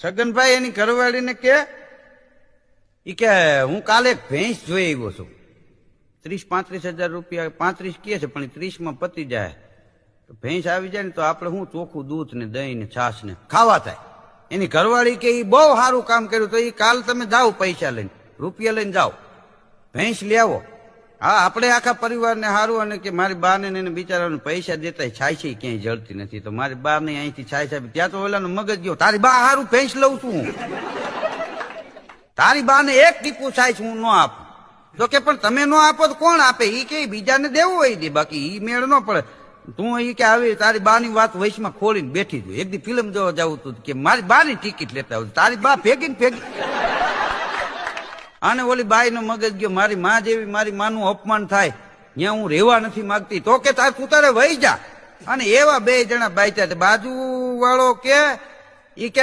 છગનભાઈ એની ઘરવાળીને કે હું કાલે એક ભેંસ જોઈ આવ્યો છું, 30-35 હજાર રૂપિયા, 35 કહે છે પણ 30માં પતી જાય. તો ભેંસ આવી જાય ને તો આપણે શું ચોખ્ખું દૂધ ને દહીં ને છાશ ને ખાવા થાય. એની ઘરવાળી કે એ બહુ સારું કામ કર્યું, તો એ કાલ તમે જાઓ પૈસા લઈને, રૂપિયા લઈને જાઓ, ભેંસ લઈ આવો. હા, આપણે આખા પરિવારને સારું. અને કે મારી બાને એને બિચારાને પૈસા દેતા છાય છે ક્યાંય જળતી નથી, તો મારી બા ને અહીંથી છાય સાહેબ ત્યાં તો ઓલાનો મગજ ગયો, તારી બા સારું ભેંસ લઉં છું હું, તારી બાને એક ટીપું છાય હું ન આપું. તો કે પણ તમે ન આપો તો કોણ આપે? એ કે બીજાને દેવું હોય દે, બાકી ઈ મેળ ન પડે. તું એ કે આવી તારી બાની વાત વૈશમાં ખોલીને બેઠી છું. એક દી ફિલ્મ જોવા જવું તું કે મારી બાની ટિકિટ લેતા આવું, તારી બા ભેગી ને ભેગી. અને ઓલી બાઈ નો મગજ ગયો, મારી માં જેવી મારી માનું અપમાન થાય ત્યાં હું રહેવા નથી માંગતી. તો કે તું તારે વહી જા. અને એવા બે જણા બાઈતા, બાજુ વાળો કે ઈ કે